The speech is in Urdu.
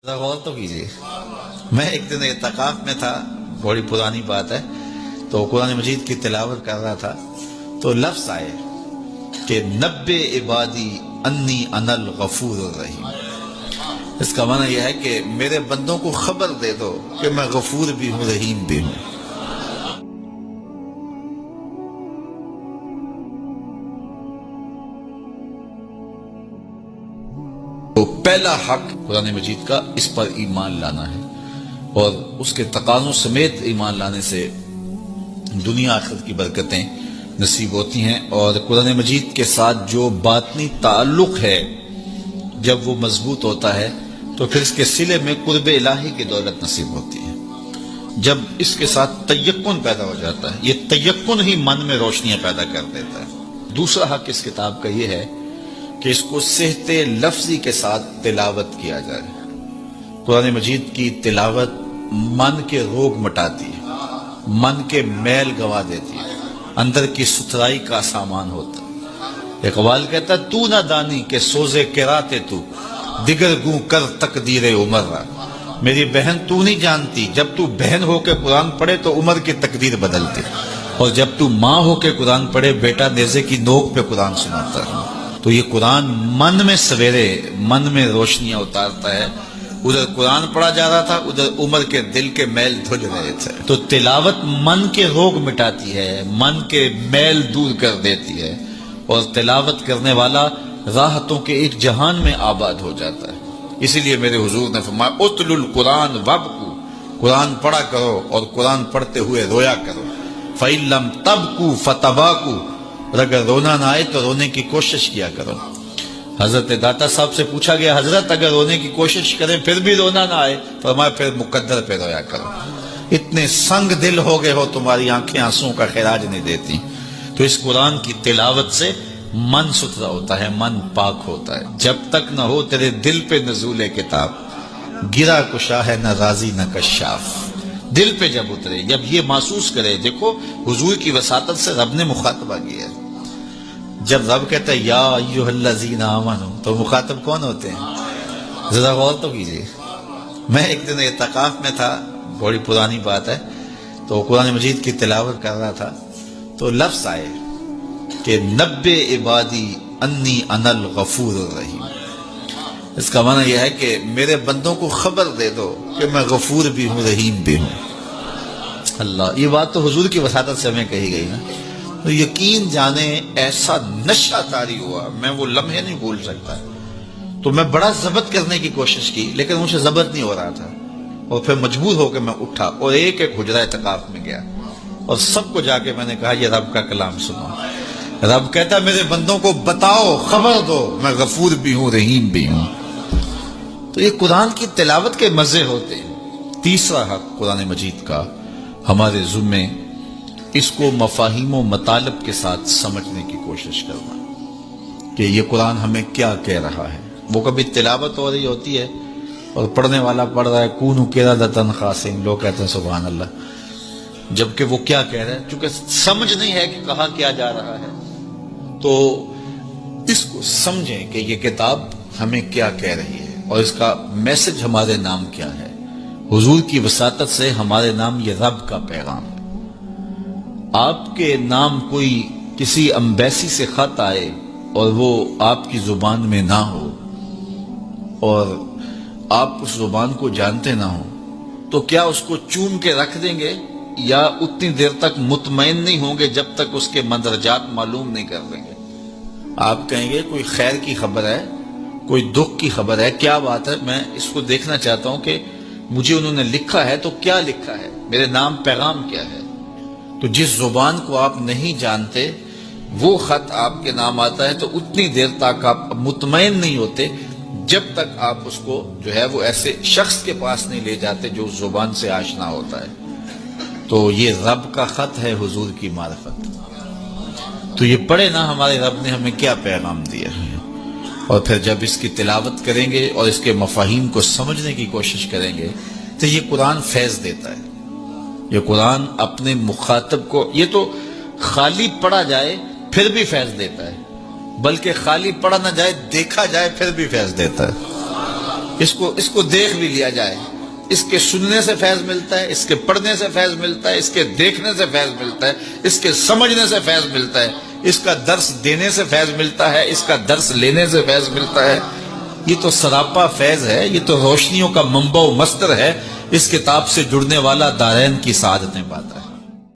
ذرا غور تو کیجیے. میں ایک دن اعتکاف میں تھا، بڑی پرانی بات ہے، تو قرآن مجید کی تلاوت کر رہا تھا تو لفظ آئے کہ نبّئ عبادی انی انا الغفور الرحیم. اس کا معنی یہ ہے کہ میرے بندوں کو خبر دے دو کہ میں غفور بھی ہوں، رحیم بھی ہوں. تو پہلا حق قرآن مجید کا اس پر ایمان لانا ہے، اور اس کے تقاضوں سمیت ایمان لانے سے دنیا آخرت کی برکتیں نصیب ہوتی ہیں. اور قرآن مجید کے ساتھ جو باطنی تعلق ہے جب وہ مضبوط ہوتا ہے تو پھر اس کے صلے میں قرب الہی کی دولت نصیب ہوتی ہے. جب اس کے ساتھ تیقن پیدا ہو جاتا ہے، یہ تیقن ہی من میں روشنیاں پیدا کر دیتا ہے. دوسرا حق اس کتاب کا یہ ہے کہ اس کو صحت لفظی کے ساتھ تلاوت کیا جائے. قرآن مجید کی تلاوت من کے روگ مٹاتی ہے، من کے میل گوا دیتی ہے، اندر کی ستھرائی کا سامان ہوتا ہے. اقبال کہتا ہے تو نہ دانی کہ سوزے کراتے تو دیگر گوں کر تقدیر عمر را. میری بہن تو نہیں جانتی، جب تو بہن ہو کے قرآن پڑھے تو عمر کی تقدیر بدلتی، اور جب تو ماں ہو کے قرآن پڑھے بیٹا نیزے کی نوک پہ قرآن سناتا ہے. تو یہ قرآن من میں سویرے، من میں روشنیاں اتارتا ہے. ادھر قرآن پڑھا جا رہا تھا، ادھر عمر کے دل کے میل دھج رہے تھے. تو تلاوت من کے روگ مٹاتی ہے، من کے میل دور کر دیتی ہے، اور تلاوت کرنے والا راحتوں کے ایک جہان میں آباد ہو جاتا ہے. اسی لیے میرے حضور نے فرمایا اتل القرآن وابکو، قرآن پڑھا کرو اور قرآن پڑھتے ہوئے رویا کرو. فَإِن لَمْ تَبْكُوا فَتَبَاكُوا، اور اگر رونا نہ آئے تو رونے کی کوشش کیا کرو. حضرت داتا صاحب سے پوچھا گیا حضرت اگر رونے کی کوشش کریں پھر بھی رونا نہ آئے، فرمایا پھر مقدر پہ رویا کرو. اتنے سنگ دل ہو گئے ہو تمہاری آنکھیں آنسوں کا خراج نہیں دیتی. تو اس قرآن کی تلاوت سے من ستھرا ہوتا ہے، من پاک ہوتا ہے. جب تک نہ ہو تیرے دل پہ نزول کتاب، گرا کشا ہے نہ راضی نہ کشاف. دل پہ جب اترے، جب یہ محسوس کرے. دیکھو حضور کی وساطت سے رب نے مخاطبہ کیا ہے. جب رب کہتا ہے یا ایھا الذین آمنوا، تو مخاطب کون ہوتے ہیں؟ ذرا غور تو کیجیے. میں ایک دن اعتکاف میں تھا، بڑی پرانی بات ہے، تو قرآن مجید کی تلاوت کر رہا تھا تو لفظ آئے کہ نبّئ عبادی انی انا الغفور الرحیم. اس کا معنی یہ ہے کہ میرے بندوں کو خبر دے دو کہ میں غفور بھی ہوں، رحیم بھی ہوں. اللہ، یہ بات تو حضور کی وساطت سے ہمیں کہی گئی نا. تو یقین جانے ایسا نشہ طاری ہوا، میں وہ لمحے نہیں بھول سکتا. تو میں بڑا ضبط کرنے کی کوشش کی لیکن مجھے ضبط نہیں ہو رہا تھا، اور پھر مجبور ہو کے میں اٹھا اور ایک ایک حجرہ اعتکاف میں گیا اور سب کو جا کے میں نے کہا یہ رب کا کلام سنو. رب کہتا میرے بندوں کو بتاؤ، خبر دو، میں غفور بھی ہوں، رحیم بھی ہوں. تو یہ قرآن کی تلاوت کے مزے ہوتے ہیں. تیسرا حق قرآن مجید کا ہمارے ذمے، اس کو مفاہیم و مطالب کے ساتھ سمجھنے کی کوشش کرنا کہ یہ قرآن ہمیں کیا کہہ رہا ہے. وہ کبھی تلاوت ہو رہی ہوتی ہے اور پڑھنے والا پڑھ رہا ہے کونوا قردۃ خاسئین، لوگ کہتے ہیں سبحان اللہ، جبکہ وہ کیا کہہ رہا ہے. چونکہ سمجھ نہیں ہے کہ کہا کیا جا رہا ہے، تو اس کو سمجھیں کہ یہ کتاب ہمیں کیا کہہ رہی ہے اور اس کا میسج ہمارے نام کیا ہے. حضور کی وساطت سے ہمارے نام یہ رب کا پیغام ہے. آپ کے نام کوئی کسی امبیسی سے خط آئے اور وہ آپ کی زبان میں نہ ہو اور آپ اس زبان کو جانتے نہ ہو، تو کیا اس کو چوم کے رکھ دیں گے یا اتنی دیر تک مطمئن نہیں ہوں گے جب تک اس کے مندرجات معلوم نہیں کر دیں گے؟ آپ کہیں گے کوئی خیر کی خبر ہے، کوئی دکھ کی خبر ہے، کیا بات ہے، میں اس کو دیکھنا چاہتا ہوں کہ مجھے انہوں نے لکھا ہے تو کیا لکھا ہے، میرے نام پیغام کیا ہے. تو جس زبان کو آپ نہیں جانتے وہ خط آپ کے نام آتا ہے تو اتنی دیر تک آپ مطمئن نہیں ہوتے جب تک آپ اس کو جو ہے وہ ایسے شخص کے پاس نہیں لے جاتے جو اس زبان سے آشنا ہوتا ہے. تو یہ رب کا خط ہے، حضور کی معرفت. تو یہ پڑھے نا ہمارے رب نے ہمیں کیا پیغام دیا ہے. اور پھر جب اس کی تلاوت کریں گے اور اس کے مفاہیم کو سمجھنے کی کوشش کریں گے تو یہ قرآن فیض دیتا ہے. یہ قرآن اپنے مخاطب کو، یہ تو خالی پڑھا جائے پھر بھی فیض دیتا ہے، بلکہ خالی پڑھا نہ جائے، دیکھا جائے پھر بھی فیض دیتا ہے. اس کو دیکھ بھی لیا جائے، اس کے سننے سے فیض ملتا ہے، اس کے پڑھنے سے فیض ملتا ہے، اس کے دیکھنے سے فیض ملتا ہے، اس کے سمجھنے سے فیض ملتا ہے، اس کا درس دینے سے فیض ملتا ہے، اس کا درس لینے سے فیض ملتا ہے۔ یہ تو سراپا فیض ہے، یہ تو روشنیوں کا منبع و مصدر ہے۔ اس کتاب سے جڑنے والا دارین کی سعادتیں پاتا ہے۔